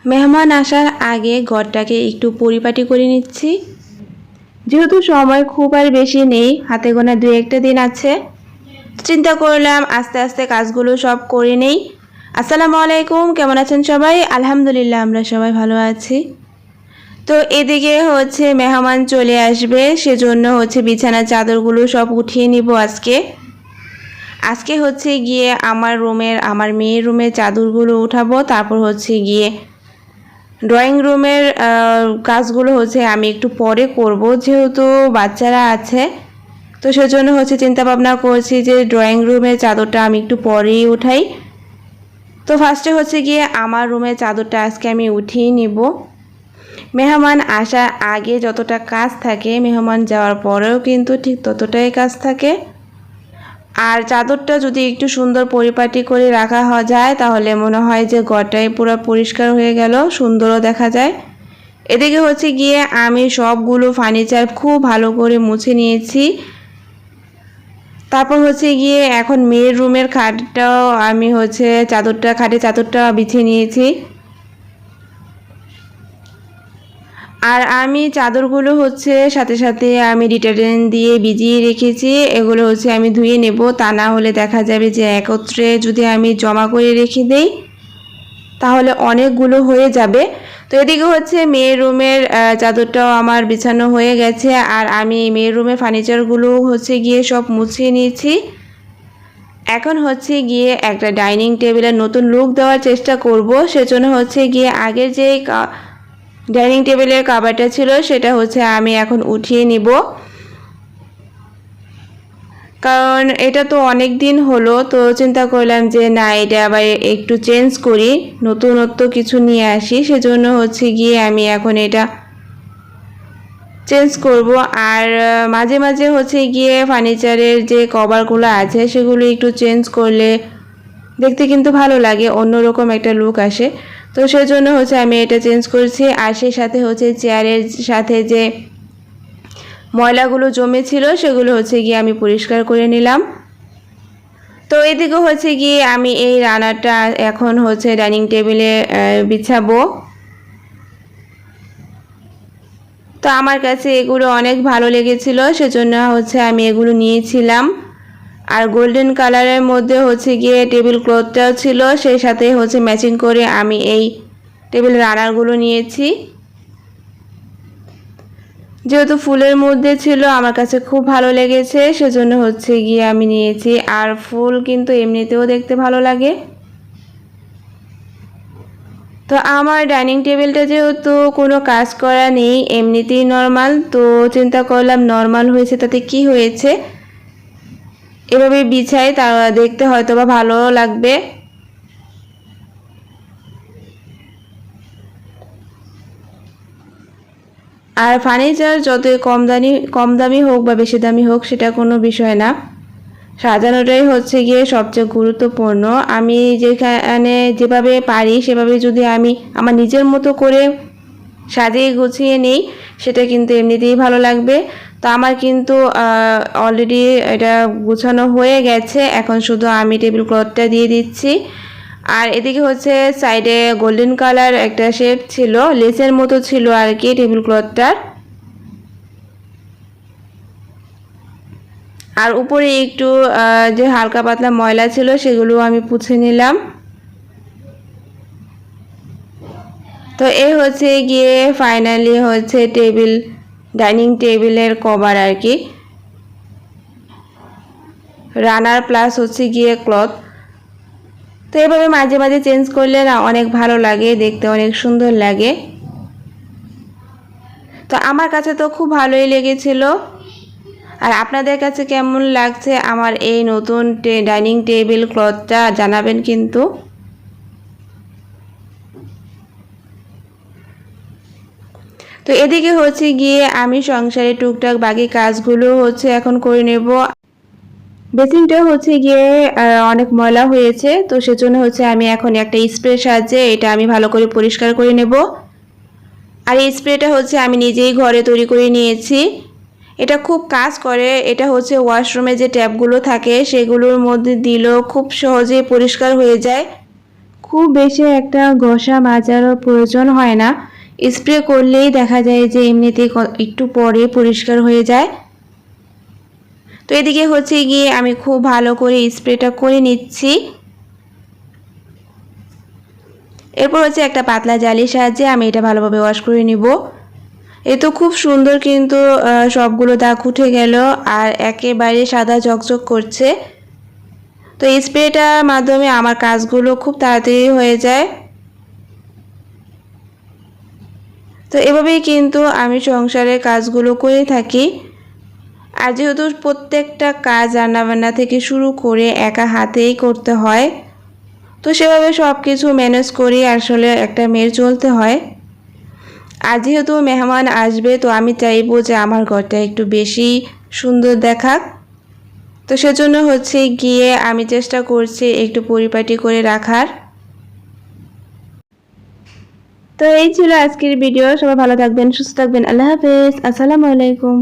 মেহমান আসার আগে ঘরটাকে একটু পরিপাটি করে নিচ্ছি। যেহেতু সময় খুব আর বেশি নেই, হাতে গোনা 2-1টা দিন আছে, চিন্তা করলাম আস্তে আস্তে কাজগুলো সব করে নেই। আসসালামু আলাইকুম, কেমন আছেন সবাই? আলহামদুলিল্লাহ, আমরা সবাই ভালো আছি। তো এদিকে হচ্ছে মেহমান চলে আসবে, সেজন্য হচ্ছে বিছানার চাদরগুলো সব উঠিয়ে নিব আজকে হচ্ছে গিয়ে আমার মেয়ের রুমের চাদরগুলো উঠাবো। তারপর হচ্ছে গিয়ে ড্রয়িং রুমের কাজগুলো হচ্ছে আমি একটু পরে করব, যেহেতু বাচ্চারা আছে। তো সেজন্য হচ্ছে চিন্তা ভাবনা করছি যে ড্রয়িং রুমের চাদরটা আমি একটু পরেই উঠাই। তো ফার্স্টে হচ্ছে গিয়ে আমার রুমের চাদরটা আজকে আমি উঠিয়ে নিব। মেহমান আসার আগে যতটা কাজ থাকে, মেহমান যাওয়ার পরেও কিন্তু ঠিক ততটাই কাজ থাকে। আর চাদরটা যদি একটু সুন্দর পরিপাটি করে রাখা যায়, তাহলে মনে হয় যে ঘরটাই পুরো পরিষ্কার হয়ে গেল, সুন্দরও দেখা যায়। এদিকে হচ্ছে গিয়ে আমি সবগুলো ফার্নিচার খুব ভালো করে মুছে নিয়েছি। তারপর হচ্ছে গিয়ে এখন মেয়ের রুমের খাটটাও আমি হচ্ছে খাটে চাদরটা বিছিয়ে নিয়েছি। আর আমি চাদরগুলো হচ্ছে সাথে সাথে আমি ডিটারজেন্ট দিয়ে ভিজিয়ে রেখেছি। এগুলো হচ্ছে আমি ধুয়ে নেব, তা না হলে দেখা যাবে যে একত্রে যদি আমি জমা করে রেখে দেই তাহলে অনেকগুলো হয়ে যাবে। তো এদিকে হচ্ছে মেয়ের রুমের চাদরটাও আমার বিছানো হয়ে গেছে, আর আমি মেয়ের রুমের ফার্নিচারগুলো হচ্ছে গিয়ে সব মুছিয়ে নিয়েছি। এখন হচ্ছে গিয়ে একটা ডাইনিং টেবিলের নতুন লুক দেওয়ার চেষ্টা করব। সেজন্য হচ্ছে গিয়ে আগের যে ডাইনিং টেবিলের কভারটা ছিল সেটা হচ্ছে আমি এখন উঠিয়ে নিব, কারণ এটা তো অনেক দিন হলো। তো চিন্তা করলাম যে না, এটা আবার একটু চেঞ্জ করি, নতুনত্ব কিছু নিয়ে আসি। সেজন্য হচ্ছে গিয়ে আমি এখন এটা চেঞ্জ করব। আর মাঝে মাঝে হচ্ছে গিয়ে ফার্নিচারের যে কভারগুলো আছে সেগুলো একটু চেঞ্জ করলে দেখতে কিন্তু ভালো লাগে, অন্যরকম একটা লুক আসে। তো সেজন্য হচ্ছে আমি এটা চেঞ্জ করছি। আর সেই সাথে হচ্ছে চেয়ারের সাথে যে ময়লাগুলো জমেছিল সেগুলো হচ্ছে গিয়ে আমি পরিষ্কার করে নিলাম। তো এদিকে হচ্ছে গিয়ে আমি এই রান্নাটা এখন হচ্ছে ডাইনিং টেবিলে বিছাবো। তো আমার কাছে এগুলো অনেক ভালো লেগেছিল, সেজন্য হচ্ছে আমি এগুলো নিয়েছিলাম। আর গোল্ডেন কালারের মধ্যে হচ্ছে গিয়ে টেবিল ক্লথটাও ছিল, সেই সাথে হচ্ছে ম্যাচিং করে আমি এই টেবিল রানারগুলো নিয়েছি। যেহেতু ফুলের মধ্যে ছিল, আমার কাছে খুব ভালো লেগেছে, সেজন্য হচ্ছে গিয়ে আমি নিয়েছি। আর ফুল কিন্তু এমনিতেও দেখতে ভালো লাগে। তো আমার ডাইনিং টেবিলটা যেহেতু কোনো কাজ করা নেই, এমনিতেই নর্মাল, তো চিন্তা করলাম নর্মাল হয়েছে তাতে কি হয়েছে, এভাবে বিছাই, তা দেখতে হয়তো বা ভালো লাগবে। আর ফার্নিচার যতই কম দামি হোক বা বেশি দামি হোক, সেটা কোনো বিষয় না, সাজানোটাই হচ্ছে গিয়ে সবচেয়ে গুরুত্বপূর্ণ। আমি যেখানে যেভাবে পারি সেভাবে যদি আমি আমার নিজের মতো করে সাজিয়ে গুছিয়ে নিই, সেটা কিন্তু এমনিতেই ভালো লাগবে। তো আমার কিন্তু অলরেডি এটা গুছানো হয়ে গেছে, এখন শুধু আমি টেবিল ক্লথটা দিয়ে দিচ্ছি। আর এদিকে হচ্ছে সাইডে গোল্ডেন কালার একটা শেপ ছিল, লেসের মতো ছিল আর কি টেবিল ক্লথটার। আর উপরে একটু যে হালকা পাতলা ময়লা ছিল সেগুলো আমি পুছে নিলাম। তো এই হচ্ছে গিয়ে ফাইনালি হচ্ছে ডাইনিং টেবিলের কভার আর কি, রানার প্লাস হচ্ছে গিয়ে ক্লথ। তো এভাবে মাঝে মাঝে চেঞ্জ করলে না অনেক ভালো লাগে, দেখতে অনেক সুন্দর লাগে। তো আমার কাছে তো খুব ভালোই লেগেছিল। আর আপনাদের কাছে কেমন লাগছে আমার এই নতুন ডাইনিং টেবিল ক্লথটা জানাবেন কিন্তু। তো এদিকে হচ্ছে গিয়ে আমি সংসারে টুকটাক বাকি কাজগুলো হচ্ছে এখন করে নেব। বেসিনটা হচ্ছে গিয়ে অনেক ময়লা হয়েছে, তো সেজন্য হচ্ছে আমি এখন একটা স্প্রে সাহায্যে এটা আমি ভালো করে পরিষ্কার করে নেব। আর এই স্প্রেটা হচ্ছে আমি নিজেই ঘরে তৈরি করে নিয়েছি। এটা খুব কাজ করে, এটা হচ্ছে ওয়াশরুমে যে ট্যাপগুলো থাকে সেগুলোর মধ্যে দিলেও খুব সহজেই পরিষ্কার হয়ে যায়, খুব বেশি একটা ঘষা মাজারও প্রয়োজন হয় না, স্প্রে করলেই দেখা যায় যে এমনিতেই একটু পরে পরিষ্কার হয়ে যায়। তো এদিকে হচ্ছে গিয়ে আমি খুব ভালো করে স্প্রেটা করে নিচ্ছি। এরপর হচ্ছে একটা পাতলা জালির সাহায্যে আমি এটা ভালোভাবে ওয়াশ করে নিব। এ তো খুব সুন্দর কিন্তু সবগুলো দাগ উঠে গেল আর একেবারে সাদা ঝকঝক করছে। তো এই স্প্রেটার মাধ্যমে আমার কাজগুলো খুব তাড়াতাড়ি হয়ে যায়। তো এভাবেই কিন্তু আমি সংসারের কাজগুলো করে থাকি। আর যেহেতু প্রত্যেকটা কাজ রান্নাবান্না থেকে শুরু করে একা হাতেই করতে হয়, তো সেভাবে সব কিছু ম্যানেজ করে আসলে একটা মেয়ের চলতে হয়। আর যেহেতু মেহমান আসবে, তো আমি চাইবো যে আমার ঘরটা একটু বেশি সুন্দর দেখাক। তো সেজন্য হচ্ছে গিয়ে আমি চেষ্টা করছি একটু পরিপাটি করে রাখার। তো এই ছিল আজকের ভিডিও। সবাই ভালো থাকবেন, সুস্থ থাকবেন। আল্লাহ হাফেজ। আসসালামু আলাইকুম।